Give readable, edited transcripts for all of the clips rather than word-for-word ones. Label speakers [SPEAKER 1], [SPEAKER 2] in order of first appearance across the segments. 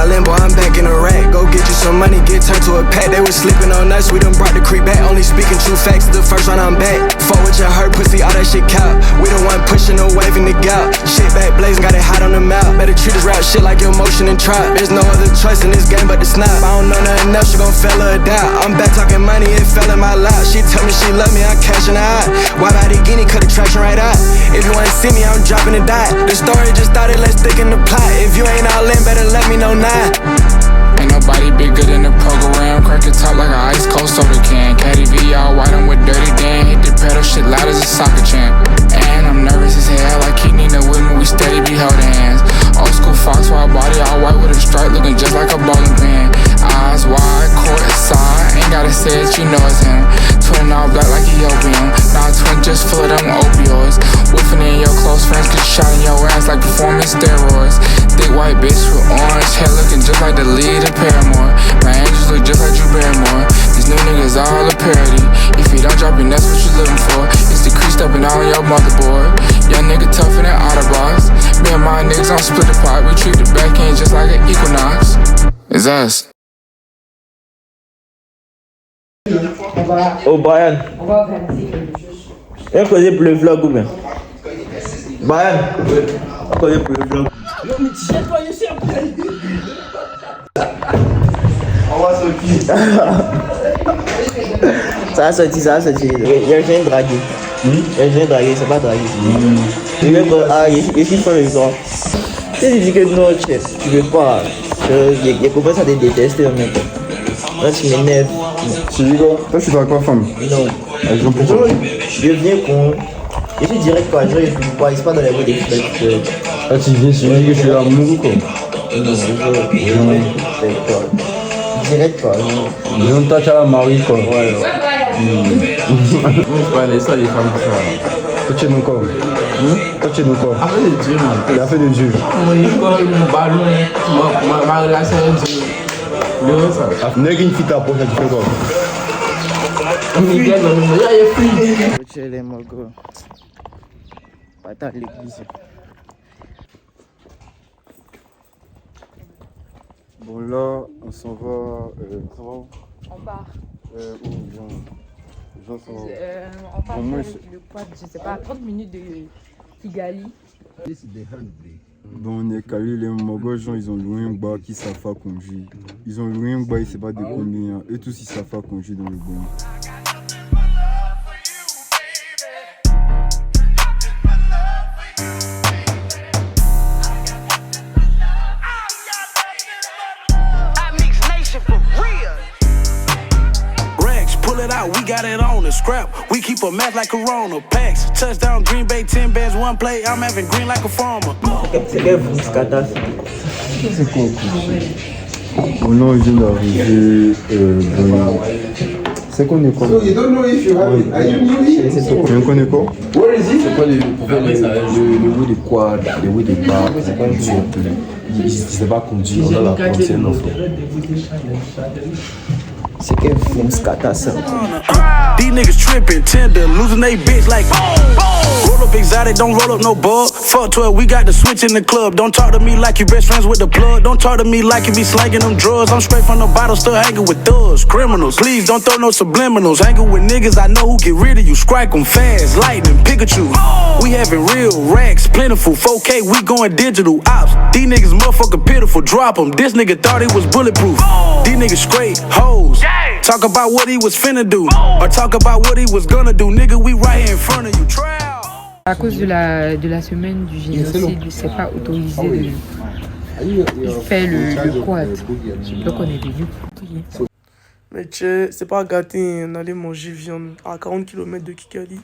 [SPEAKER 1] all in, boy, I'm back in the rack. Go get you some money, get turned to a pack. They was sleeping on us, we done brought the creep back. Only speaking true facts, the first round I'm back. Fuck with your hurt pussy, all that shit count. We the one pushing the wave in the gout. Shit back blazing, got it hot on the mouth. Better treat this rap shit like your motion and trap. There's no other choice in this game but to snap. I don't know nothing else, you gon' fail or doubt. I'm back talking money, it fell in my lap. She tell me she love me, I'm cashing out. Why by the guinea, cut the traction right out. If you wanna see me, I'm dropping the dot. The story just started, let's stick in the plot. If you ain't all in, better let me know now.
[SPEAKER 2] Ain't nobody bigger than the program. Crack it top like an ice cold soda can. Caddy V all white, I'm with Dirty Dan. Hit the pedal, shit loud as a soccer champ. And I'm nervous as hell, like he Nina with me, we steady be holding hands. Old school Fox, wide body, all white with a stripe, looking just like a bowling pin. Eyes wide, court side, ain't gotta say it, you know it's him. Twin all black like he opium. Nah, twin just full of them opioids. Woofing in your close friends, get shot in your ass like performing steroids. Thick white bitch with orange hair, looking just like the lead of Paramore. My angels look just like Drew Barrymore. These new niggas all a parody. If you don't drop your nuts, what you looking for? It's the crease stepping on your motherboard. Young nigga tougher than Autobots. Me and my niggas on split the pot. We treat the back end just like an Equinox. It's us.
[SPEAKER 3] Oh Brian, viens causer pour le vlog ou bien? Brian, viens causer pour le vlog. Ça a sorti. Il y a un chien dragué. C'est pas dragué. Je suis pas le sang. Si tu dis que non, tu veux pas, il y a commencé à te détester en même temps. Là, tu m'énerves.
[SPEAKER 4] Tu dis quoi? Toi, tu dois quoi, femme?
[SPEAKER 3] Non. Je viens con. Je suis direct quoi, je ne pas dans les mots des fêtes.
[SPEAKER 4] Ah, tu viens, tu dis que je suis amoureux quoi?
[SPEAKER 3] Non, direct quoi.
[SPEAKER 4] Disons que toi, tu as la marie quoi.
[SPEAKER 3] Ouais.
[SPEAKER 4] Ouais, laisse ça les femmes pour ça. Toi, tu es nos corps. Toi, tu es nos corps.
[SPEAKER 5] Affaire de Dieu, man.
[SPEAKER 4] Il a fait de Dieu.
[SPEAKER 5] Mon école, mon ballon, ma relation avec Dieu. Le ça.
[SPEAKER 4] N'est qu'une fille t'approche, tu fais quoi?
[SPEAKER 5] Miguel, il y a plus.
[SPEAKER 3] Tu es les mogo. Pas à l'église.
[SPEAKER 4] Bon, là, on s'en va.
[SPEAKER 6] On part.
[SPEAKER 4] Où Jean s'en va.
[SPEAKER 6] On part
[SPEAKER 4] Bon, moi,
[SPEAKER 6] faire le quad, je sais pas, à 30 minutes de Kigali.
[SPEAKER 4] Bon, on est calé, les mogos, gens, ils ont loué un bar qui savent pas conduire. Ils ont loué un bar, ils savent pas de combien. Et tous, ils savent pas conduire dans le bon.
[SPEAKER 7] We got it on the scrap. We keep a mess like Corona. Packs, touchdown, Green Bay, 10 bands, one play. I'm having green like a farmer.
[SPEAKER 3] C'est quel Fuscata?
[SPEAKER 4] C'est quoi? Bon, là, on vient d'arriver. C'est qu'on est quoi?
[SPEAKER 8] So you don't know if you have it. Are you new?
[SPEAKER 4] C'est qu'on est quoi?
[SPEAKER 8] Where is it?
[SPEAKER 4] C'est quoi le bruit des quads, le bruit des bars? C'est quoi le bruit? Ils ne savaient pas conduire, on a la conduire, enfant.
[SPEAKER 3] C'est quel Fuscata ça?
[SPEAKER 7] These niggas tripping, tender, losing they bitch like roll up exotic, don't roll up no bug. Fuck 12, we got the switch in the club. Don't talk to me like you best friends with the plug. Don't talk to me like you be slanging them drugs. I'm straight from the bottle, still hanging with thugs, criminals. Please don't throw no subliminals. Hanging with niggas, I know who get rid of you. Strike them fast, lightning, Pikachu. We having real racks, plentiful. 4K, we going digital ops. These niggas motherfucking pitiful, drop them. This nigga thought he was bulletproof. These niggas straight hoes. Talk about what he was finna do, or talk about what he was gonna do. Nigga, we right here in front of you.
[SPEAKER 6] À cause de la semaine du génocide, c'est pas autorisé de faire le quad. Donc on est venu pour.
[SPEAKER 9] Mais tu c'est pas gâté, on allait manger viande à 40 km de Kigali.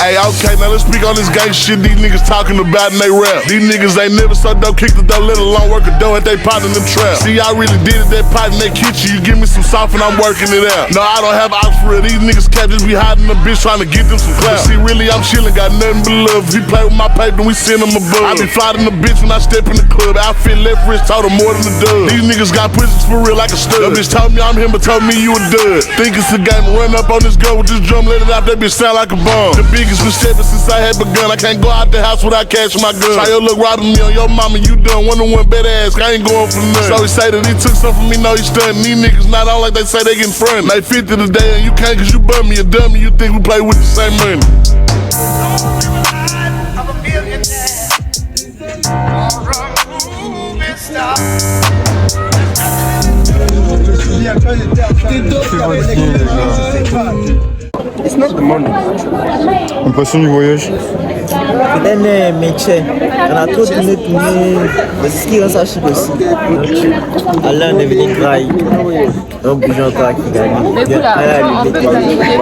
[SPEAKER 10] Hey, okay, now let's speak on this gang shit these niggas talking about in they rap. These niggas ain't never so dope, kick the door, let alone work a dough at they pot in the trap. See, I really did it, that pot in that kitchen. You give me some soft and I'm working it out. No, I don't have ops for real. These niggas can't just be hiding the bitch trying to get them some clout. See, really, I'm chillin', got nothing but love. If he play with my paper, then we send him a bug. I be flying the bitch when I step in the club. Outfit left wrist, told her more than a dub. These niggas got pussies for real like a stud. That bitch told me I'm him, but told me you a dud. Think it's a game, run up on this girl with this drum, let it out, that bitch sound like a bomb. The biggest been stepping since I had begun. I can't go out the house without cashing my gun. Try your look robbing me on your mama, you done. One better ass, I ain't going for nothing. So he say that he took something from me, no he stuntin'. These niggas not on like they say they getting front. They 50 today and you can't cause you bum me a dummy. You think we play with the same money. I'm a millionaire.
[SPEAKER 8] It's not the money.
[SPEAKER 4] Impression du voyage.
[SPEAKER 3] C'est un métier. On a trop tourné. Mais c'est ce qui rend ça chic aussi. Allah est devenu graille. Un bougeon qui gagne.
[SPEAKER 6] Mais vous là, on peut planifier.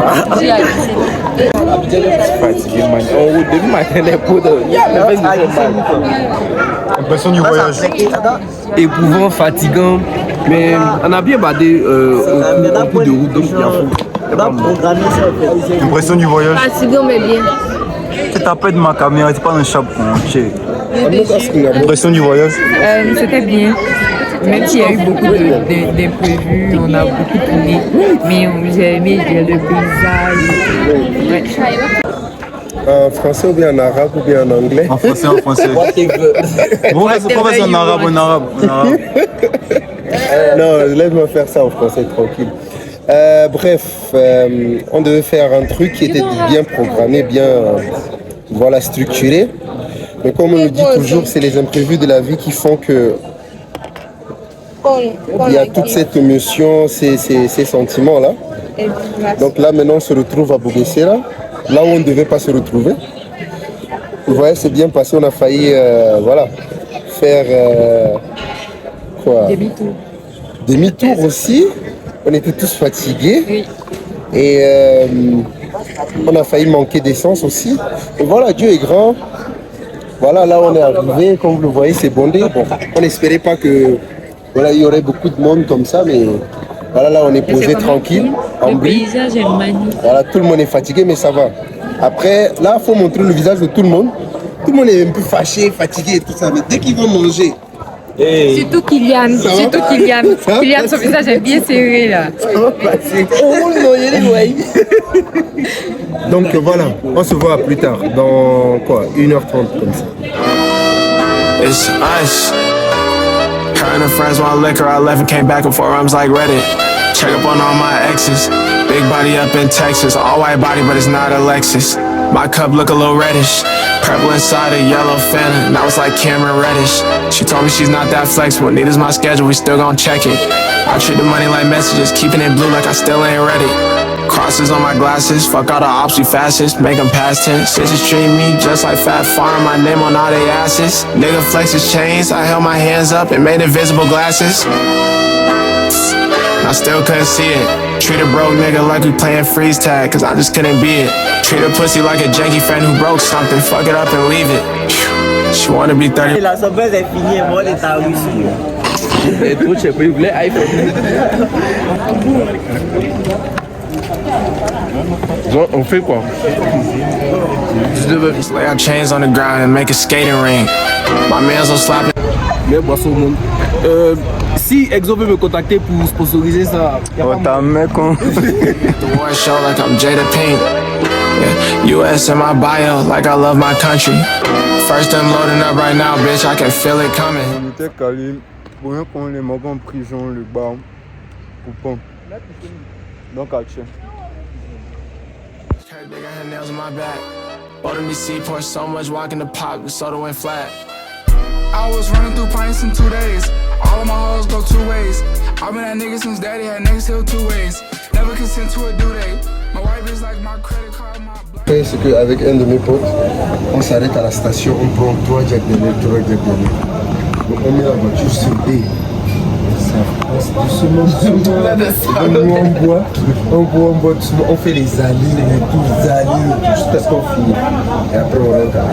[SPEAKER 5] Fatigué, man. On roule depuis matin, les pots de.
[SPEAKER 4] Impression du voyage.
[SPEAKER 5] Éprouvant, fatigant. Mais on a bien badé au coup de route, donc il y a fou.
[SPEAKER 4] Impression du voyage.
[SPEAKER 6] Fatigant, mais bien.
[SPEAKER 4] C'est ta de ma caméra, c'est pas un chapeau. Impression du voyage.
[SPEAKER 6] C'était bien. Même s'il y a eu beaucoup d'imprévus, on a beaucoup tourné. Mais j'ai aimé le paysage. Ouais.
[SPEAKER 8] En français ou bien en arabe ou bien en anglais?
[SPEAKER 4] En français, en français. Bon, c'est pas en arabe, en arabe.
[SPEAKER 8] Non, laisse-moi faire ça en français, tranquille. Bref, on devait faire un truc qui était bien programmé, bien voilà, structuré. Mais comme on le dit toujours, c'est les imprévus de la vie qui font que il y a toute cette émotion, ces sentiments-là. Donc là, maintenant, on se retrouve à Bouguessera, là où on ne devait pas se retrouver. Vous voyez, c'est bien passé, on a failli voilà, faire quoi? Demi-tour aussi. On était tous fatigués. Oui. Et on a failli manquer d'essence aussi. Et voilà, Dieu est grand. Voilà, là on est arrivé, comme vous le voyez, c'est bondé. Bon, on n'espérait pas que voilà, il y aurait beaucoup de monde comme ça, mais voilà, là on est posé tranquille.
[SPEAKER 6] Le paysage est magnifique.
[SPEAKER 8] Voilà, tout le monde est fatigué, mais ça va. Après, là, il faut montrer le visage de tout le monde. Tout le monde est un peu fâché, fatigué et tout ça, mais dès qu'ils vont manger.
[SPEAKER 6] Hey. Surtout Kylian, Kylian, son visage est bien serré là.
[SPEAKER 8] Ça va passer. Donc voilà, on se voit plus tard, dans quoi, 1h30 comme ça.
[SPEAKER 1] It's us. Her and her friends want liquor, I left and came back and forth, rhymes like Reddit. Check up on all my exes. Big body up in Texas, all white body, but it's not a Lexus. My cup look a little reddish. Purple inside a yellow Fanta, now it's like Cameron Reddish. She told me she's not that flexible, neither's my schedule, we still gon' check it. I treat the money like messages, keeping it blue like I still ain't ready. Crosses on my glasses, fuck all the ops, we fastest, make them past tense. Bitches treat me just like Fat Farm, my name on all they asses. Nigga flex his chains, I held my hands up and made invisible glasses. I still couldn't see it. Treat a broke nigga like we playing freeze tag, cause I just couldn't be it. Treat a pussy like a janky friend who broke something, fuck it up and leave it. She wanna be 30.
[SPEAKER 3] La surprise est finie, moi, les t'as réussi.
[SPEAKER 5] Trop cher, il voulait iPhone. On fait quoi?
[SPEAKER 1] Just lay our chains on the ground and make a skating ring. My man's on slapping.
[SPEAKER 5] Mais boisson au monde. Si Exo veut me contacter pour sponsoriser ça,
[SPEAKER 4] oh, t'as un mec, hein.
[SPEAKER 1] The war show like I'm Jada Pink. Yeah. US in my bio like I love my country. First I'm loading up right now, bitch, I can feel it coming.
[SPEAKER 4] On était calé, pour rien qu'on les manque en prison, le bar, pour pas. Donc, action.
[SPEAKER 1] Her dick got her nails on my back. Bought me Seaport so much, walking the pop, the soda went flat. I was running through pints in 2 days. All of my hoes go 2 ways. I've been that nigga since daddy had niggas still 2 ways. Never consent to a due date. My wife is like my credit card, my black.
[SPEAKER 8] C'est qu'avec un de mes potes, on s'arrête à la station, on prend 3 Jack Daniel. Donc on met la voiture sur D.
[SPEAKER 11] On boit doucement, on fait les allées, jusqu'à ce qu'on finit. Et après on rentre à la...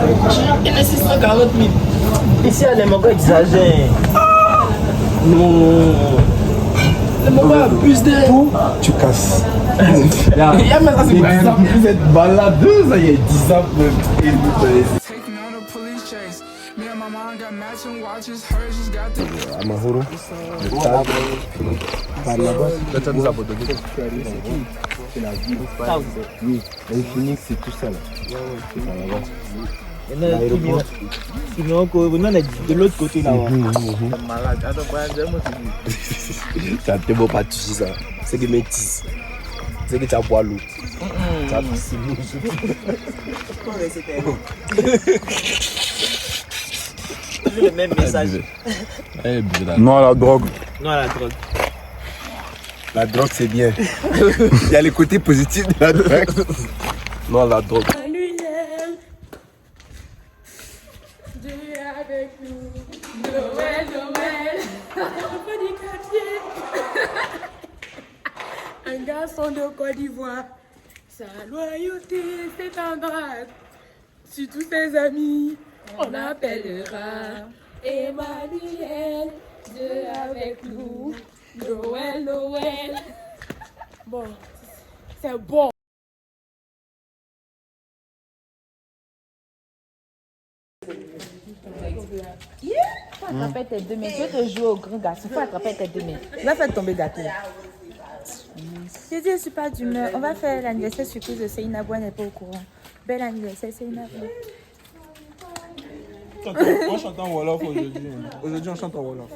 [SPEAKER 3] Il est 640 000. Ici, les Mogos exagèrent. Non. Les Mogos abusent de tout.
[SPEAKER 11] Tu casses.
[SPEAKER 3] Il y a maintenant, c'est 10 ans.
[SPEAKER 11] Vous êtes baladeuse, il y a 10 ans. Amahoro, le stade, par là-bas, là, nous abandonner. C'est la ville. Oui, Phoenix, c'est tout ça là. L'aéroport.
[SPEAKER 3] Sinon, on est de l'autre côté là.
[SPEAKER 11] C'est malade. Ça ne te vaut pas toucher ça. C'est des métis. C'est que tu as boire l'eau. Tu as poussé l'eau.
[SPEAKER 3] Toujours le même message.
[SPEAKER 4] Non à la drogue.
[SPEAKER 3] Non à la drogue.
[SPEAKER 11] La drogue c'est bien. Il y a les côtés positifs de la drogue. Non à la drogue.
[SPEAKER 6] Dieu est avec nous. Noël, Noël. Enfant du quartier. Un garçon de Côte d'Ivoire. Sa loyauté s'étendra sur tous ses amis. On appellera Emmanuel. Dieu avec nous. Noël, Noël. Bon, c'est bon.
[SPEAKER 12] Faut attraper tes deux mains. Tu veux te jouer au grand garçon. Faut attraper tes deux mains. On va faire tomber gâteau. J'ai dit, je suis pas d'humeur. On va faire l'anniversaire surprise de Seina Bois, n'est pas au courant. Bel anniversaire, Seina Bois.
[SPEAKER 13] On chante en Wolof aujourd'hui. Aujourd'hui, on chante en Wolof.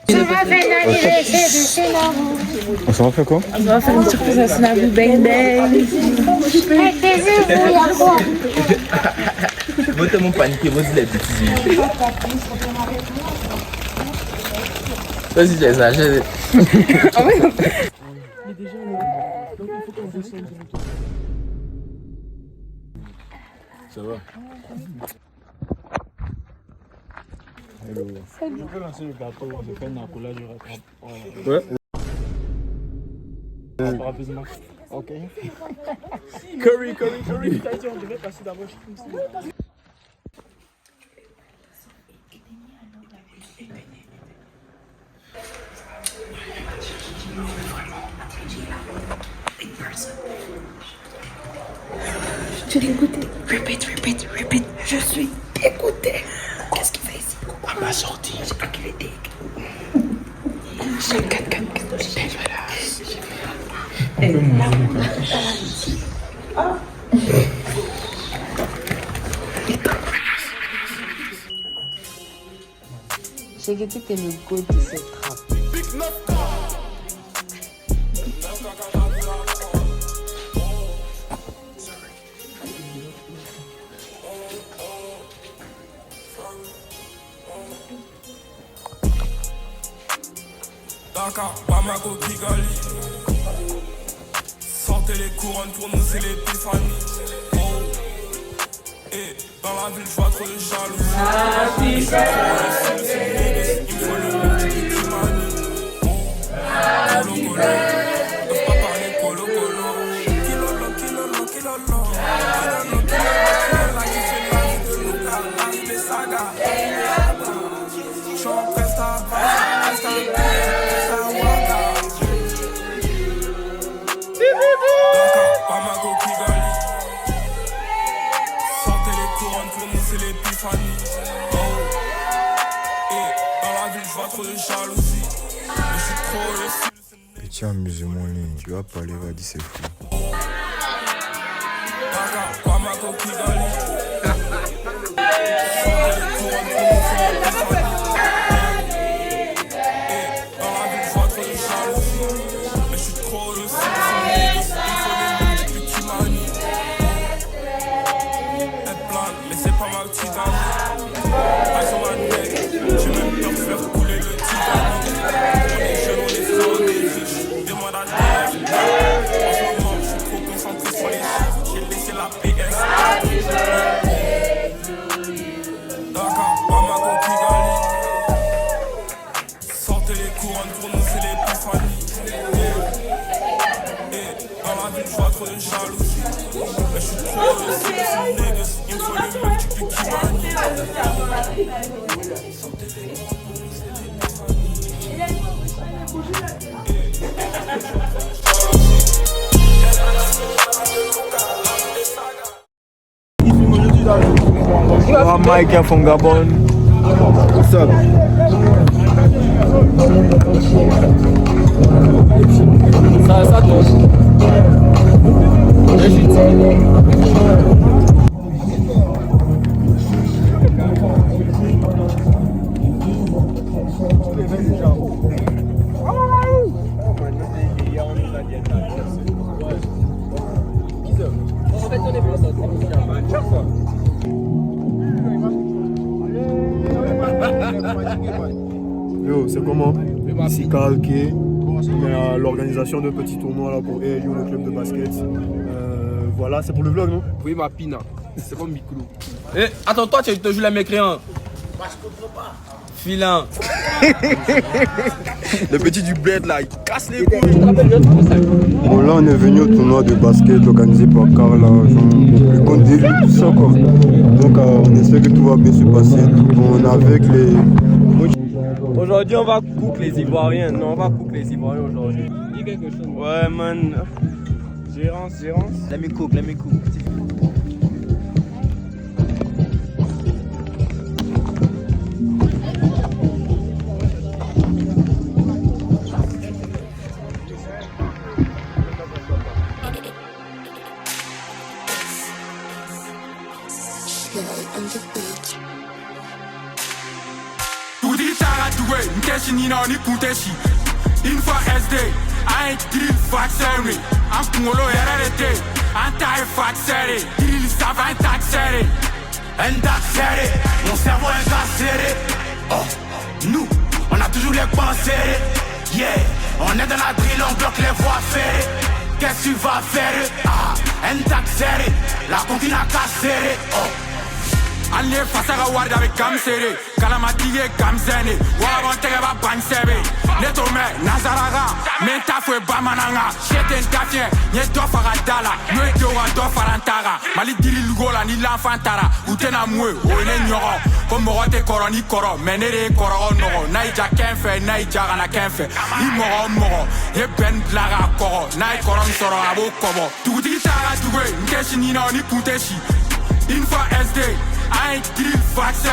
[SPEAKER 6] On va faire l'anniversaire de Sénabou.
[SPEAKER 4] On s'en va faire quoi?
[SPEAKER 6] On va faire une surprise à Sénabou, bang bang.
[SPEAKER 11] Vous tellement paniqué, vous dites les bêtises. Vas-y, j'exagère. Ça va?
[SPEAKER 13] Hello. Je peux lancer le gâteau, je fais un accolage, je rattrape.
[SPEAKER 11] Ouais.
[SPEAKER 13] Rapidement. Ok. Curry. On devait passer d'abord chez nous.
[SPEAKER 6] Je suis dégoûtée. Répète. Je suis dégoûtée. Qu'est-ce qu'il fait ici?
[SPEAKER 11] Pourquoi m'a sorti?
[SPEAKER 6] J'ai cru qu'il était. J'ai 4.
[SPEAKER 12] J'ai dit que t'es le go de cette trappe.
[SPEAKER 14] Dakar, Bamako, Kigali. Sortez les couronnes pour nous, c'est l'épiphanie. Oh, et dans la ville, je vois trop de jalousie. Il me faut le nom du Kimani. Colo, dois pas parler colo. Kilolo. La qui fait la vie de Luca, la vie des sagas. J'en preste à Bamako, Kigali. Sortez les couronnes pour nous, c'est l'épiphanie. Oh, et dans la ville, je vois trop de jalousie. Mais je suis trop le
[SPEAKER 4] Petit amusement ligne, tu vas parler, va dire c'est fou.
[SPEAKER 14] Bamako, Kigali. Sortez les couronnes pour nous, c'est l'épiphanie. Et dans la ville, je vois trop de jalousie. Mais je suis trop le c'est pas ma petite amie. Elles sont ma tête. J'ai même peur de faire couler le Titanic. On est jeunes, on est frères, on est riches. Demande à terre. En ce moment, je suis trop concentré sur les chiffres. J'ai laissé la PS.
[SPEAKER 13] Mike from Gabon. What's up? Ça touche.
[SPEAKER 4] Yo, c'est comment? Ici Kalké. On est à l'organisation d'un petit tournoi là pour ALU, le club de basket. Voilà, c'est pour le vlog, non?
[SPEAKER 5] Oui, ma pina. C'est comme micro. Eh, attends, toi, tu te joues la mécréant. Filin. Le petit du bled là, il casse les couilles.
[SPEAKER 4] Bon, là, on est venu au tournoi de basket organisé par Carla, le compte d'élu, tout ça quoi. Donc, on espère que tout va bien se passer. On est avec les.
[SPEAKER 5] Aujourd'hui, on va cook les Ivoiriens. Non, on va cook les Ivoiriens aujourd'hui. Dis quelque chose. Ouais, man. Gérance. Let me cook.
[SPEAKER 14] Une fois SD, un drill vaccin, un pungolo RRT, un taille vaccin, drill savant taxéré, un taxéré, mon cerveau est casséré. Oh, nous, on a toujours les pensées. Yeah, on est dans la drill, on bloque les voies ferrées. Qu'est-ce que tu vas faire? Ah, un taxéré, la continue à casser. Oh. Allez, face à Raward avec gamme serré, Kalamatige, gamme zéné, Wabon Tegeba Bansebe, Netome, Nazaraga, Mentafwe Bamananga, Cheten Tafien, Nieto Faradala, Nueto Farantara, Mali Dili Lugola, ni l'enfantara, Utena Mue, Oene Nyoro, comme Morote Koroni Koro, Menere Koro Noro, Naija Kenfe, Naija Rana Kenfe, Imoro, Ben Blaga Koro, Nai Koron Soro, Abo Kobo, Tukutara Tuwe, Nkeshinina, ni Kunteshi, une fois SD, un drill vaccin,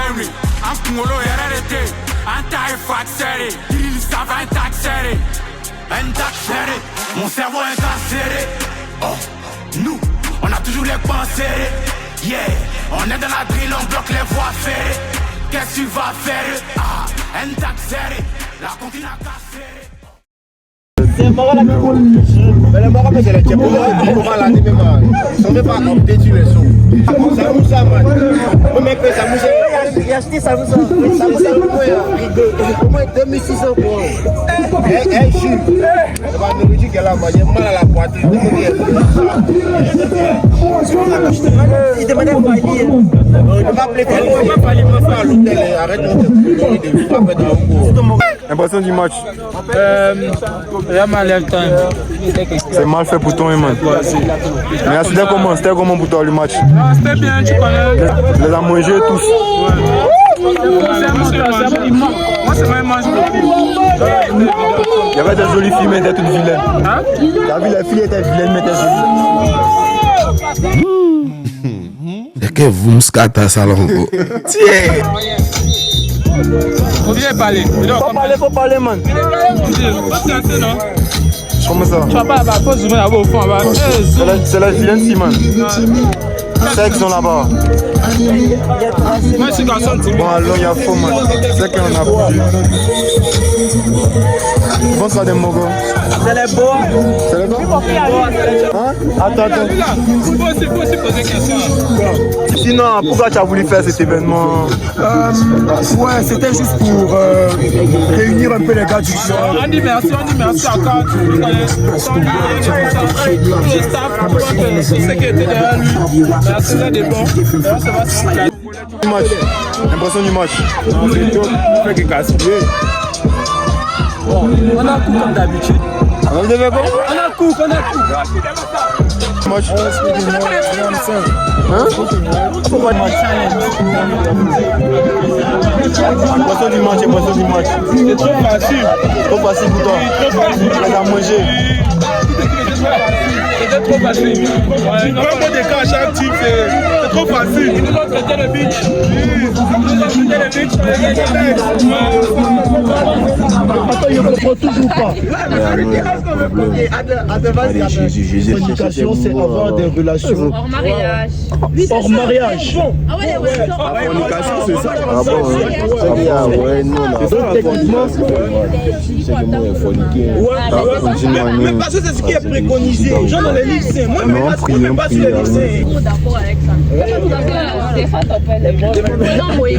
[SPEAKER 14] un pungolo RRT, un taille vaccin, drill savant taxéré, un taxéré, mon cerveau est casséré. Oh, nous, on a toujours les pensées. Yeah, on est dans la drill, on bloque les voies ferrées. Qu'est-ce que tu vas faire? Ah, un taxéré, la continue à casser.
[SPEAKER 11] C'est marrant la même. Mais le Maroc, c'est le Tchèque. On va l'année même. Ils sont même pas optés sur les sons. Ça moussa, man. Le mec fait ça moussa. Il a acheté ça moussa. Ça moussa, au moins 2600 pour un jus. Le mec me dit qu'elle a mal à la poitrine. Il demandait pas à dire. Il m'a appelé. Il m'a fallu me faire à l'hôtel. Arrête de frapper dans le cours.
[SPEAKER 4] Impression du match?
[SPEAKER 13] C'est
[SPEAKER 4] mal fait pour toi, man. Mais c'était comment pour toi le match?
[SPEAKER 2] C'était bien, tu connais.
[SPEAKER 4] Les a mangés tous.
[SPEAKER 2] Moi, c'est moi, mange beaucoup.
[SPEAKER 4] Il y avait des jolies filles, mais elles étaient toutes vilaines. Hein? T'as vu, les filles étaient vilaines, mais elles étaient jolies.
[SPEAKER 15] Et que vous me scatez ça là encore. Tiens!
[SPEAKER 2] Faut bien parler.
[SPEAKER 13] Faut parler, man.
[SPEAKER 4] Comment ça?
[SPEAKER 2] Tu vas pas là-bas, faut zoomer là-bas au fond.
[SPEAKER 4] C'est la vilaine, si, man. C'est qu'ils sont là-bas.
[SPEAKER 2] Moi, je suis garçon de
[SPEAKER 4] Bon, alors il y a faux, man. C'est qu'on a plus. Bonsoir des mogos.
[SPEAKER 13] C'est les beaux.
[SPEAKER 4] C'est les beaux? Hein? Attends.
[SPEAKER 2] Il faut aussi poser des questions.
[SPEAKER 4] Sinon, pourquoi tu as voulu faire cet événement?
[SPEAKER 13] Ouais, c'était juste pour réunir un peu les gars du show.
[SPEAKER 2] On dit merci encore. Le staff, tous ceux qui étaient derrière lui. Merci, c'est des bons.
[SPEAKER 4] Impression du match.
[SPEAKER 13] C'est tout. Fait qu'il casse. Bon, on a coup comme d'habitude.
[SPEAKER 4] On a
[SPEAKER 13] coup.
[SPEAKER 4] match.
[SPEAKER 3] Hein?
[SPEAKER 4] Poisson du match, poisson du match.
[SPEAKER 13] C'est trop facile.
[SPEAKER 4] Trop facile pour toi.
[SPEAKER 13] Trop facile.
[SPEAKER 4] Tu as mangé.
[SPEAKER 13] C'est trop facile. Tu prends pas des cas à chaque type, c'est trop facile. Ils nous ont traité le bitch.
[SPEAKER 11] Attends, il ne comprend toujours pas. Communication, c'est avoir des relations.
[SPEAKER 12] Hors mariage.
[SPEAKER 11] Hors mariage.
[SPEAKER 12] Ah ouais,
[SPEAKER 4] Communication, c'est ça.
[SPEAKER 3] Ah bon, ouais, non,
[SPEAKER 11] techniquement,
[SPEAKER 13] mais parce que c'est ce qui est préconisé. Genre dans les livres saints. Moi, je ne suis pas sur les livres saints.
[SPEAKER 12] d'accord avec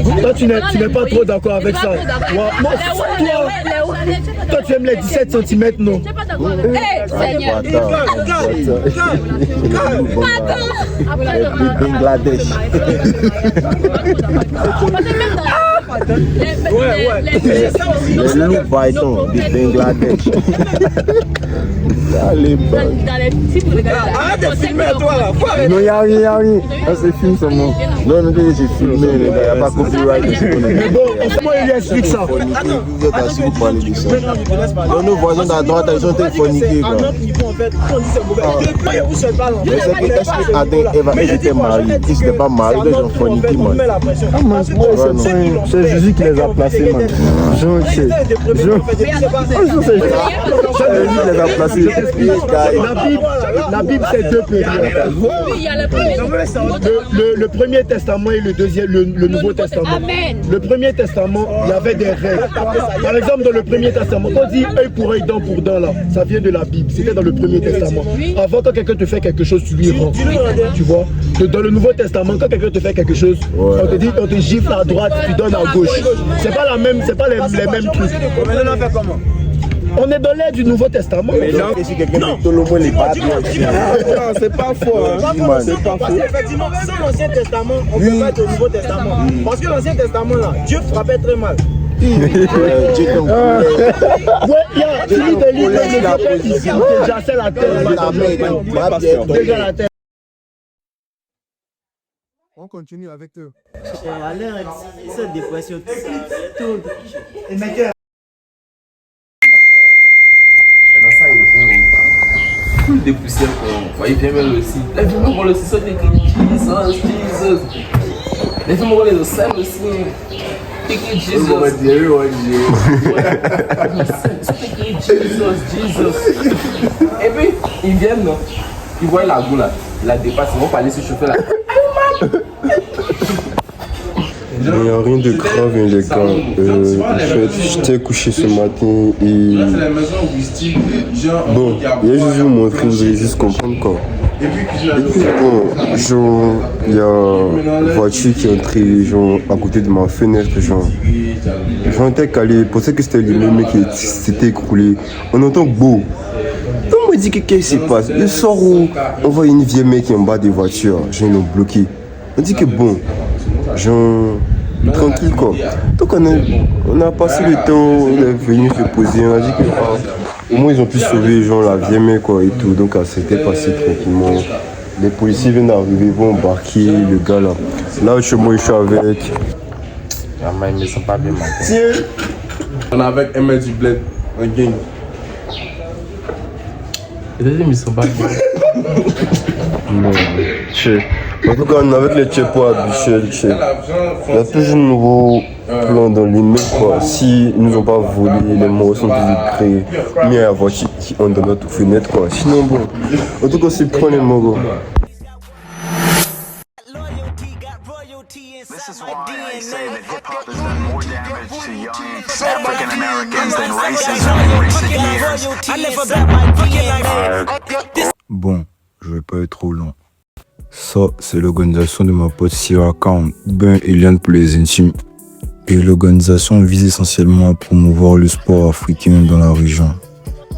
[SPEAKER 12] ça.
[SPEAKER 11] Toi, tu n'es pas trop d'accord avec ça. Toi, tu aimes les 17 cm, non?
[SPEAKER 12] Seigneur.
[SPEAKER 3] Bangladesh. Les loups python du Bangladesh. Allez,
[SPEAKER 13] Arrête de filmer toi là.
[SPEAKER 3] non, il n'y a rien. Ça, c'est film seulement. Non, j'ai filmé, les gars. Il n'y a pas copyright.
[SPEAKER 11] Mais bon, comment il lui explique ça?
[SPEAKER 3] Si vous parlez de ça. Non, nos voisins d'à droite, ils ont été forniqués.
[SPEAKER 13] À notre niveau, en fait, on dit c'est mauvais.
[SPEAKER 3] Mais c'est que est-ce que Adam et Eva étaient mariés? Ils n'étaient pas mariés, ils ont forniqué, man.
[SPEAKER 4] C'est Jésus qui les a placés, man.
[SPEAKER 3] C'est Jésus qui les a placés.
[SPEAKER 11] La Bible, c'est deux périodes. Le Premier Testament et le Nouveau Testament. Le Premier Testament, il y avait des règles. Par exemple, dans le Premier Testament, quand on dit œil pour œil, dent pour dent, là, ça vient de la Bible. C'était dans le Premier Testament. Avant, quand quelqu'un te fait quelque chose, tu lui rends. Tu vois? Dans le Nouveau Testament, quand quelqu'un te fait quelque chose, on te dit, on te gifle à droite, tu donnes à gauche. C'est pas les mêmes trucs. On est dans l'ère du Nouveau Testament.
[SPEAKER 3] Mais non, si quelqu'un dit tout le monde n'est pas bien.
[SPEAKER 4] Non, c'est pas faux. C'est pas
[SPEAKER 13] Parce qu'effectivement, sans l'Ancien Testament, on ne peut pas être au Nouveau Testament. Parce que l'Ancien Testament, là, Dieu frappait très mal.
[SPEAKER 11] Tu lis des livres, déjà c'est la terre.
[SPEAKER 4] On continue avec eux.
[SPEAKER 3] Cette dépression, tout.
[SPEAKER 5] Des poussières quoi. Il vient même aussi. Les films on le ça écrit Jesus. Les films on le ça aussi. Écrit Jesus. Jesus. Et puis ils viennent non. Ils voient la goule là. Ils la dépassent. Ils vont pas aller se chauffer là.
[SPEAKER 4] Il n'y a rien de grave, les gars. J'étais couché ce matin et. Bon, il y a juste vous montrer, vous allez juste comprendre quoi. Et puis bon, genre, il y a une voiture qui est entrée genre, à côté de ma fenêtre. Genre, j'en étais calé, je pensais que c'était le même mec qui s'était écroulé. On entend beau. On me dit qu'est-ce qui se passe. Le soir où on voit une vieille mec qui est en bas des voitures, genre ils l'ont bloqué. On dit que bon, genre, tranquille quoi. Donc on a passé le temps, on est venu se poser, on a dit que au moins ils ont pu sauver genre la vieille mère quoi et tout. Donc ça s'était passé tranquillement. Les policiers viennent d'arriver, vont embarquer le gars là. Là chez moi je suis avec.
[SPEAKER 2] Ah mais ils sont pas bien man.
[SPEAKER 4] Tiens.
[SPEAKER 5] On est avec ML du Bled, un gang. Et deuxième ils sont pas bien.
[SPEAKER 4] Non, en tout cas, on est avec les Tchepo à Bichel. Il y a toujours un nouveau plan dans les mecs quoi. Si ils nous ont pas volé, les morts sont toujours créés. Mais il y a la voiture qui entre dans notre fenêtre quoi. Sinon bon, en tout cas c'est pour les morts. Bon, je vais pas être trop long. Ça, c'est l'organisation de ma pote Sierra Count, Ben et Liane pour les intimes. Et l'organisation vise essentiellement à promouvoir le sport africain dans la région.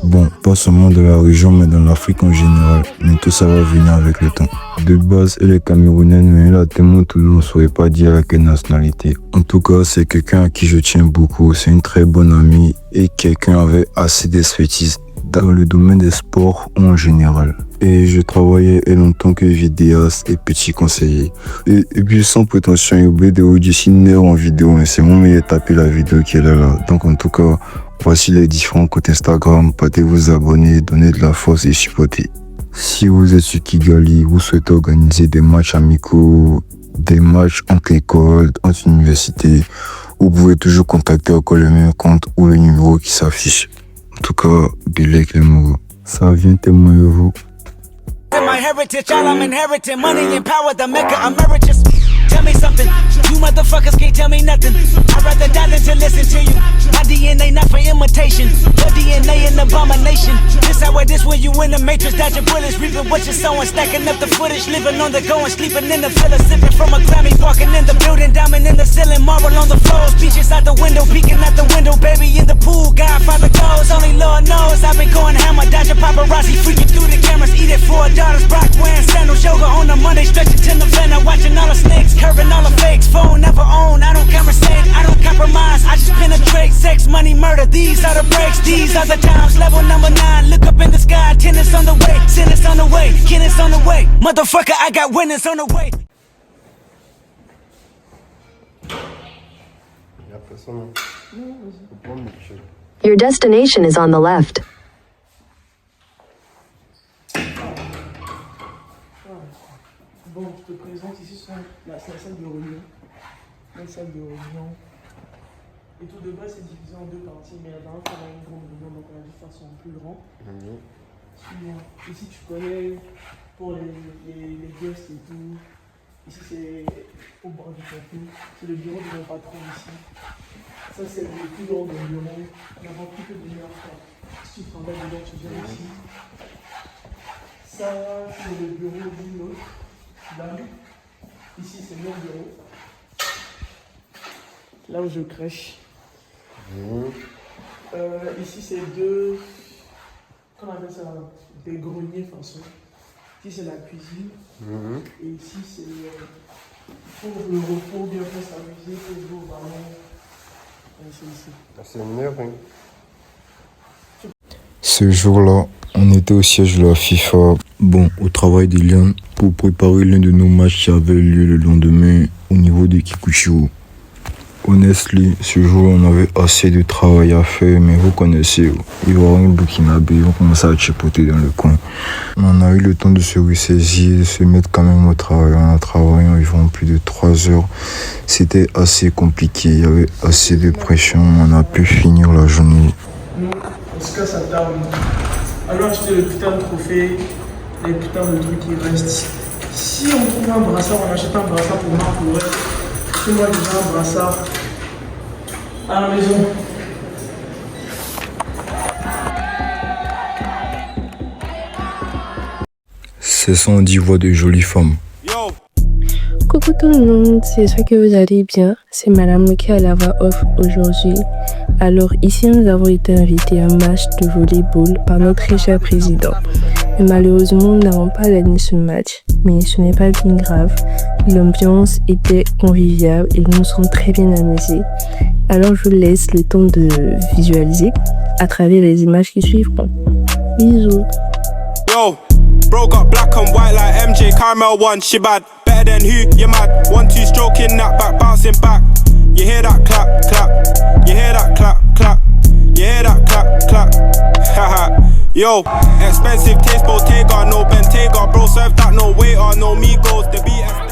[SPEAKER 4] Bon, pas seulement dans la région, mais dans l'Afrique en général. Mais tout ça va venir avec le temps. De base, elle est camerounaise, mais elle a tellement tout le monde ne saurait pas dire à quelle nationalité. En tout cas, c'est quelqu'un à qui je tiens beaucoup. C'est une très bonne amie et quelqu'un avec assez d'expertise.
[SPEAKER 16] dans le domaine des sports ou en général. Et je travaillais en tant que vidéaste et petit conseiller. Et puis sans prétention, il y a des auditionnaires en vidéo, mais c'est moi qui ai tapé la vidéo qui est là. Donc en tout cas, voici les différents comptes Instagram. Partez vous abonner, donner de la force et supporter. Si vous êtes sur Kigali, vous souhaitez organiser des matchs amicaux, des matchs entre écoles, entre universités, vous pouvez toujours contacter encore le même compte ou le numéro qui s'affiche. En tout cas, Bilek les mots. Ça vient témoigner vous.
[SPEAKER 17] My heritage, all I'm inheriting, money and power, the mecca emeritus. Tell me something, you motherfuckers can't tell me nothing. I'd rather die than to listen to you. My DNA not for imitation, your DNA an abomination. This how it is when you in the matrix, dodging bullets, reaping what you're sowing, stacking up the footage, living on the go and sleeping in the villa, sipping from a Grammy, walking in the building, diamond in the ceiling, marble on the floors, beaches out the window, peeking out the window, baby in the pool, Godfather goes, only Lord knows I've been going hammer, dodging paparazzi, freaking through the cameras, eat it for $4, Brock wearing sandals, yoga on a Monday, stretching to November, watching all the snakes, curving all the fakes, phone never own, I don't conversate, I don't compromise, I just penetrate, sex, money, murder, these are the breaks, these are the times, level number 9, look up in the sky, tennis on the way, tennis on the way, tennis on the way, motherfucker, I got winners on the way.
[SPEAKER 18] Your destination is on the left.
[SPEAKER 9] Bon, je te présente ici la salle de réunion. La salle de réunion. Et tout de base, c'est divisé en deux parties, mais la dernière fois, on a une grande réunion, donc on a dû faire ça en plus grand. Ici, tu connais pour les guests et tout. Ici, c'est au bord du café. C'est le bureau de mon patron ici. Ça, c'est le plus grand de bureau. Il y a beaucoup de meilleurs frères. Si tu travailles dedans, tu viens ici. Ça, c'est le bureau d'une autre dame. Ici, c'est mon bureau. Là où je crèche. Ici, c'est deux. Comment on appelle ça? Des greniers façon. Ici, c'est la cuisine. Et ici, c'est pour le repos, bien faire s'amuser, pour jouer au ballon. C'est ici.
[SPEAKER 4] C'est une heure, hein.
[SPEAKER 16] Ce jour-là, on était au siège de la FIFA, au travail des Lions, pour préparer l'un de nos matchs qui avait lieu le lendemain au niveau de Kikuchiu. Honnêtement, ce jour, on avait assez de travail à faire, mais vous connaissez, il y aura un Burkinabé, on commençait à chipoter dans le coin. On a eu le temps de se ressaisir, de se mettre quand même au travail. On a travaillé environ plus de 3 heures. C'était assez compliqué, il y avait assez de pression, on a pu finir la journée.
[SPEAKER 9] Nous, on se casse à table. Alors acheter le putain de trophée, les putains de trucs qui restent. Si on trouve un brassard, on achète un brassard pour Marc Aurèle. Moi j'ai un brassard à la maison.
[SPEAKER 16] Ce sont 10 voix de jolies femmes.
[SPEAKER 19] Coucou tout le monde, j'espère que vous allez bien. C'est Madame Luki à la voix off aujourd'hui. Alors ici nous avons été invités à un match de volleyball par notre très cher président. Mais malheureusement nous n'avons pas gagné ce match. Mais ce n'est pas bien grave. L'ambiance était conviviale et nous nous sommes très bien amusés. Alors je vous laisse le temps de visualiser à travers les images qui suivront. Bisous.
[SPEAKER 20] Yo, bro got black and white like MJ Caramel one, she bad. Better than who, you mad. 1-2 stroking that back, bouncing back. You hear that clap, clap. You hear that clap, clap. You hear that clap, clap. Haha. Yo, expensive taste, Bottega, no Bentayga. Bro, serve that, no waiter, no Migos. The BS.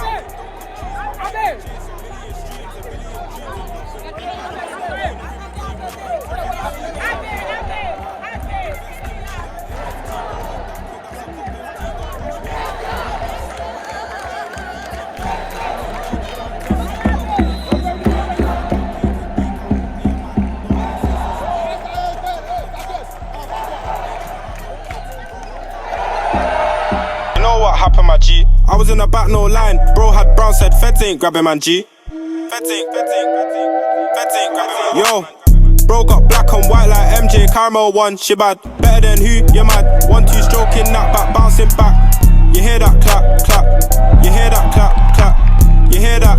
[SPEAKER 20] Happened, my G. I was in the back, no line. Bro had brown, said feds ain't grabbing, man, G. Feds ain't grabbing. Yo, bro got black and white like MJ Caramel one, she bad. Better than who, you mad. 1-2 stroking that back, bouncing back. You hear that clap, clap. You hear that clap, clap. You hear that?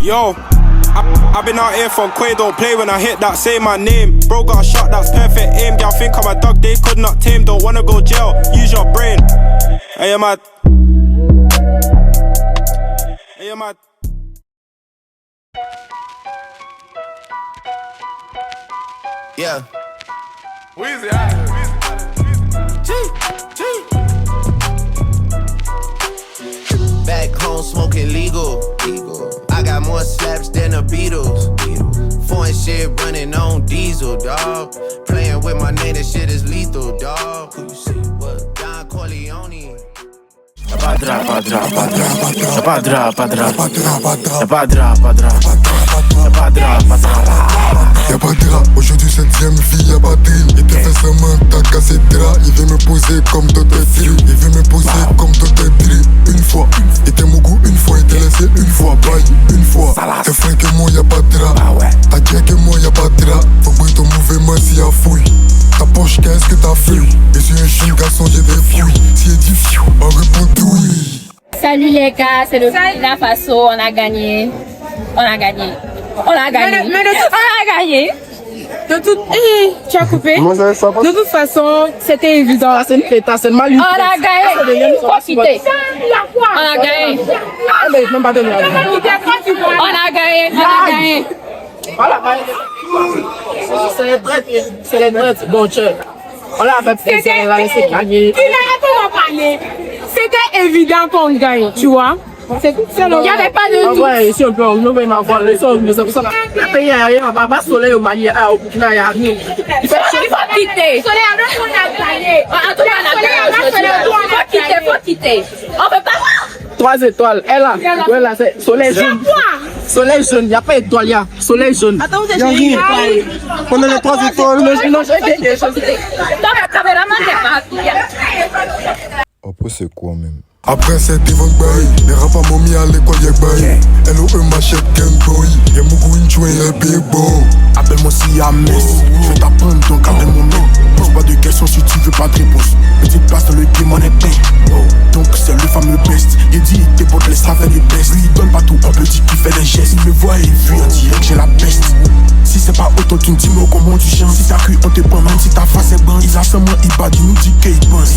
[SPEAKER 20] Yo, I've been out here from Quay, don't play when I hit that, say my name. Bro got a shot that's perfect aim. Y'all think I'm a dog, they could not tame. Don't wanna go jail, use your brain. Hey, you mad? Hey, you mad?
[SPEAKER 11] Yeah.
[SPEAKER 10] Weezy,
[SPEAKER 11] Back home smoking legal. I got more slaps than the Beatles. Foreign shit running on diesel, dog. Playing with my name, that shit is lethal, dog. Who you see? What? Don Corleone.
[SPEAKER 7] Padra, padra, padra, padra, padra,
[SPEAKER 21] y'a pas de drap, aujourd'hui 7ème vie, y'a pas de drill. Il te fait sa main, t'as cassé de drap. Il veut me poser comme Dr. Dre. Il veut me poser comme Dr. Dre. Une fois, il était mon goût une fois, il t'a laissé une fois, bye, une fois. T'es franc que moi, y'a pas de drap. T'as dit que moi, y'a pas de drap. Faut brûler ton mouvement si y'a fouille. Ta poche, qu'est-ce que t'as fait? Et sur un chien, garçon, j'ai des fouilles. Si il dit fiou, on répond oui.
[SPEAKER 22] Salut les gars, c'est le Burkina Faso, on a gagné. On a gagné. On a gagné. On a gagné.
[SPEAKER 9] De toute... tu as coupé.
[SPEAKER 21] De
[SPEAKER 9] toute façon, c'était évident. C'est une fête, c'est mal.
[SPEAKER 22] On a gagné. Profitez. On a gagné.
[SPEAKER 9] On a gagné.
[SPEAKER 22] On a gagné.
[SPEAKER 9] Voilà, c'est les drettes. Bon, on a fait plaisir, on a laissé gagner. C'était évident qu'on gagne, tu vois. Il n'y avait pas de doute. Ouais, ici on peut m'avoir les choses, mais c'est pour ça que le pays a rien, on va pas soleil au Mali, au Burkina, il n'y a rien.
[SPEAKER 22] Il faut quitter. Soleil, on a gagné. En tout cas, on a gagné. Il faut quitter. On peut pas.
[SPEAKER 9] 3 étoiles, elle là, ouais là, c'est soleil jaune. Soleil jaune, il n'y a pas d'étoile, il y a soleil jaune.
[SPEAKER 22] Attends, vous êtes chez
[SPEAKER 9] on a les 3 étoiles. Non, j'ai des choses.
[SPEAKER 16] Après, c'est quoi même?
[SPEAKER 21] Après c'est Devon Bay, les rappeurs m'ont mis à l'école y'a Bay. LOE m'achète Game Boy, y'a Mougou Inchouin y'a Big Bo.
[SPEAKER 7] Appelle-moi si y'a mess, je vais t'apprendre donc appelle mon nom. Pose pas de questions si tu veux pas de réponse. Petite place dans le game on est bien. Donc c'est le fameux best. Il dit t'es pour les ça fait les best. Lui il donne pas tout, on peut dire qu'il fait des gestes. Il me voit et vu on dirait que j'ai la peste. Si c'est pas autant tu me dis moi comment tu chantes. Si t'as cru on te prend même si ta face est bonne. Ils a seulement il bat, il nous dit qu'il pense.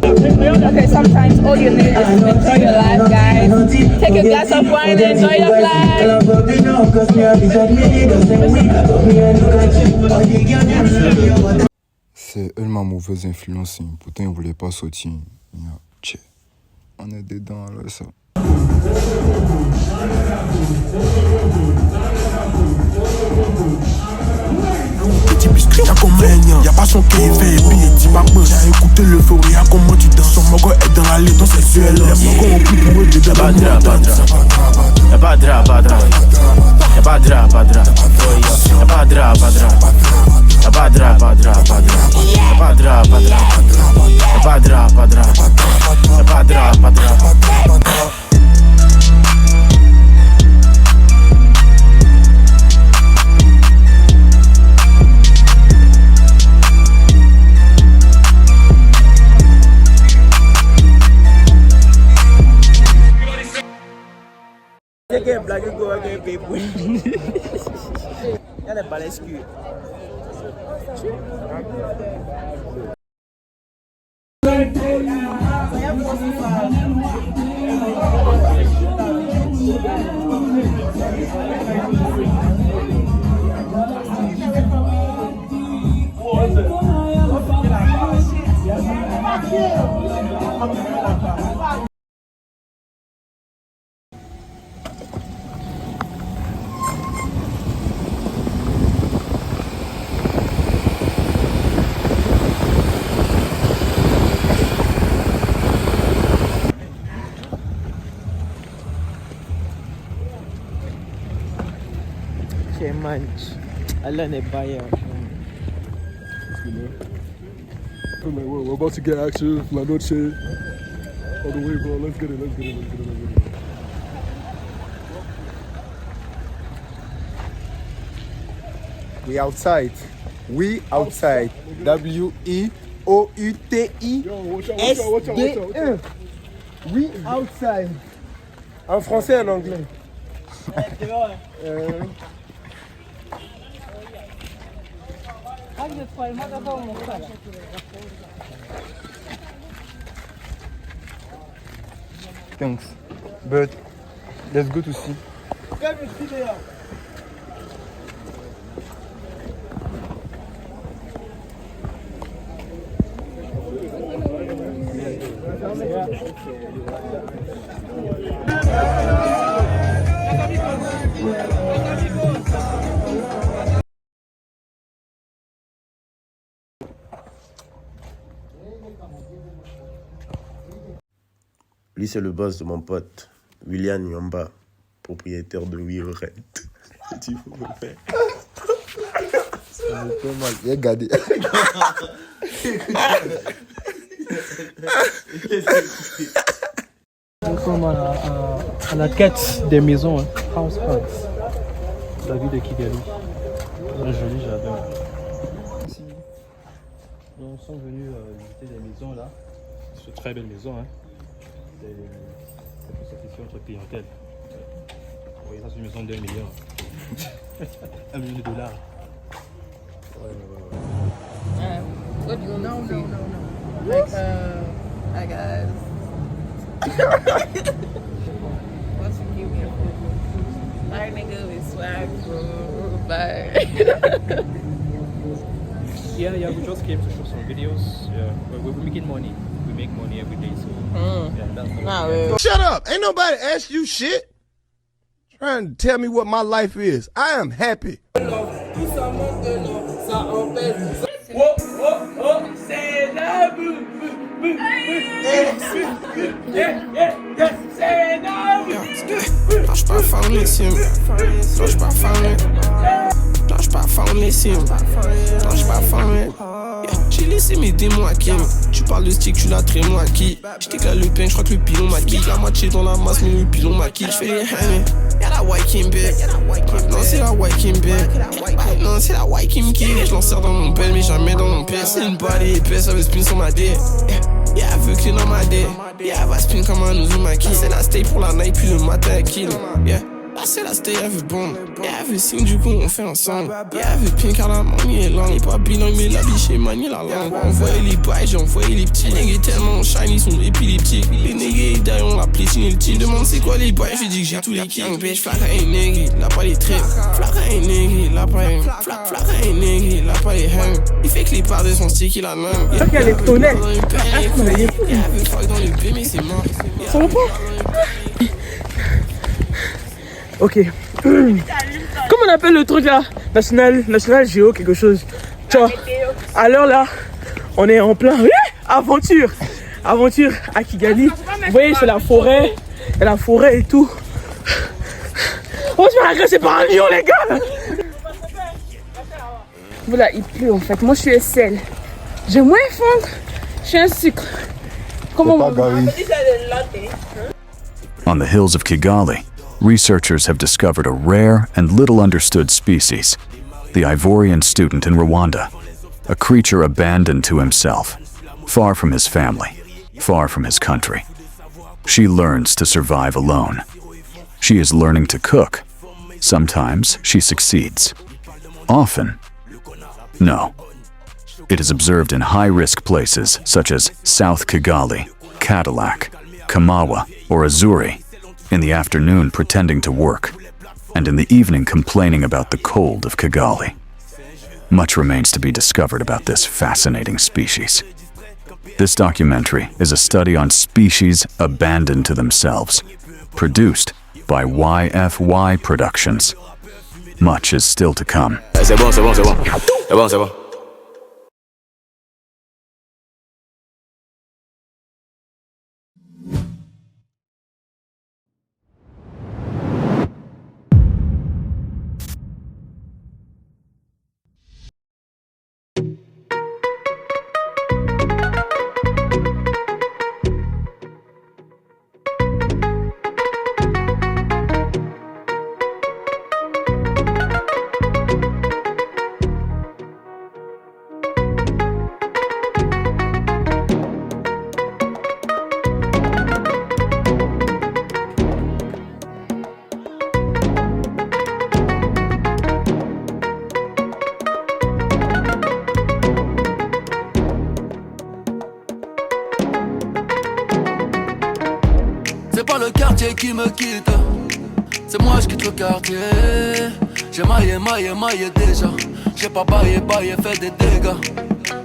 [SPEAKER 6] Okay, sometimes all you need is to enjoy your life, guys. Take a glass of wine and enjoy your life.
[SPEAKER 16] C'est elle ma mauvaise influence. Pourtant, il voulait pas sortir. On est dedans, là, ça.
[SPEAKER 7] Petit biscuit, y'a comme un y'a pas son qui fait et puis il dit pas bon. J'ai écouté l'euphorie, y'a comment tu danses. Son mogo est dans l'allée, dans ses yeux. Les mogo ont plus pour eux de bien. Y'a pas de drap, pas de drap. Y'a pas de drap, pas de drap. Y'a pas de drap, pas de drap. Y'a pas de drap, pas de drap, pas de drap. Y'a pas de drap, pas de drap. Y'a pas de drap, pas de drap. Y'a pas de drap, pas de drap.
[SPEAKER 11] C'est un blague go avec un pépou. Il y a des balais cuits.
[SPEAKER 13] Allah n'est pas hier. We're about to get active. La noche. All the way, bro. Let's get it.
[SPEAKER 8] We outside. We outside. W-I-O-U-T-I-S-D-E. We outside. En français et en anglais.
[SPEAKER 13] Thanks. But let's go to see.
[SPEAKER 4] Lui, c'est le boss de mon pote, William Nyamba, propriétaire de We Rent. Tu faut me faire.
[SPEAKER 8] Ça me fait mal. Il a gardé.
[SPEAKER 9] Nous sommes à la quête des maisons, hein. House Huts. La ville de Kigali. C'est joli, j'adore. Ici, nous sommes venus visiter des maisons là. C'est une très belle maison, hein. C'est pour satisfaire notre clientèle. Vous voyez, ça c'est une maison d'1 million. $1 million.
[SPEAKER 6] What do you know? No. Like, hi guys. What's your give me a food? Bye, nigga, with swag, bro. Bye.
[SPEAKER 9] Yeah, we just came to show some videos. Yeah, we're making money. We make money every day, so yeah, that's
[SPEAKER 11] Shut up! Ain't nobody asked you shit. Trying to tell me what my life is. I am happy.
[SPEAKER 5] Lâche pas found les cimes. Lâche pas found les cimes. Lâche pas found. J'ai laissé mes démons à Kim. Tu parles de stick, tu l'as très moi qui. J't'éclate le pain, j'crois que le pilon m'a kill. La moitié dans la masse, mais le pilon m'a kill. J'fais les haines. Y'a la white Kim bitch. Non, c'est la white Kim bitch. Non, c'est la white Kim qui. J'l'en sers dans mon pelle, mais jamais dans mon père. C'est une body épaisse, ça veut spin sur ma dé. Yeah, elle veut clean dans ma dé. Yeah, elle va spin comme un Uzumaki. C'est la stay pour la night, puis le matin elle kill. Yeah. Là c'est la stay, elle veut bombe. Yeah, elle veut signe, du coup on fait ensemble. Yeah, elle veut pink car la mamie est longue. Il est pas bilingue mais la biche est manie la langue. Envoyé les bails, j'ai envoyé les petits. Les nègres tellement shiny, ils sont épileptiques. Les nègres derrière on la plétine et le team. Demande c'est quoi les bails, j'ai dit que j'ai tous les kings. Bitch, flaque un nègre, là pas les trips. Flaque un nègre, là pas les flaque un nègre, là pas les hang. Il fait que les parts de son stick, il a même.
[SPEAKER 9] Ça qu'elle est tonnelle.
[SPEAKER 5] Elle veut fuck dans le B mais c'est mort.
[SPEAKER 9] Ça va pas? Ok. Comment on appelle le truc là? National Géo quelque chose. Tu vois, à l'heure là, on est en plein aventure à Kigali. Vous voyez, c'est la forêt. Il y a la forêt et tout. On se fait agresser par un lion, les gars.
[SPEAKER 6] Voilà, il pleut en fait. Moi, je suis sel. J'ai moins faim. Je suis un sucre. Comment on
[SPEAKER 1] On the hills of Kigali, researchers have discovered a rare and little understood species, the Ivorian student in Rwanda, a creature abandoned to himself, far from his family, far from his country. She learns to survive alone. She is learning to cook. Sometimes she succeeds. Often, no. It is observed in high-risk places such as South Kigali, Cadillac, Kamawa, or Azuri, in the afternoon pretending to work, and in the evening complaining about the cold of Kigali. Much remains to be discovered about this fascinating species. This documentary is a study on species abandoned to themselves, produced by YFY Productions. Much is still to come.
[SPEAKER 14] C'est bon.
[SPEAKER 12] le quartier qui me quitte. C'est moi je quitte le quartier. J'ai maillé déjà. J'ai pas baillé, fait des dégâts.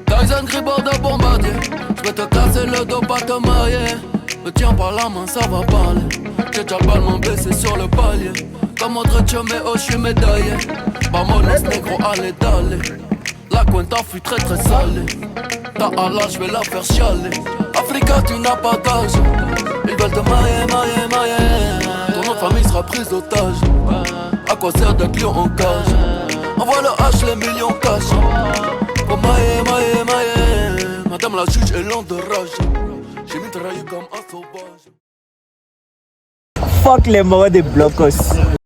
[SPEAKER 12] Tyson Gribord de bombardier. J'vais te casser le dos, pas te mailler. Me tiens par la main, ça va parler. J'ai déjà le ballon baissé sur le palier. Comme autre mais oh j'suis médaillé. Vamonos négro, allez d'aller. La cuenta fut très salée. Ta Allah j'vais la faire chialer. Africa tu n'as pas d'âge. Ils veulent te mailler. Ton nom de famille sera prise d'otage. À quoi sert de client en cage? Envoie le H, les millions cash. Oh mailler. Madame la juge est lente de rage. J'ai mis trahi comme un sauvage.
[SPEAKER 3] Fuck les morts des blocos.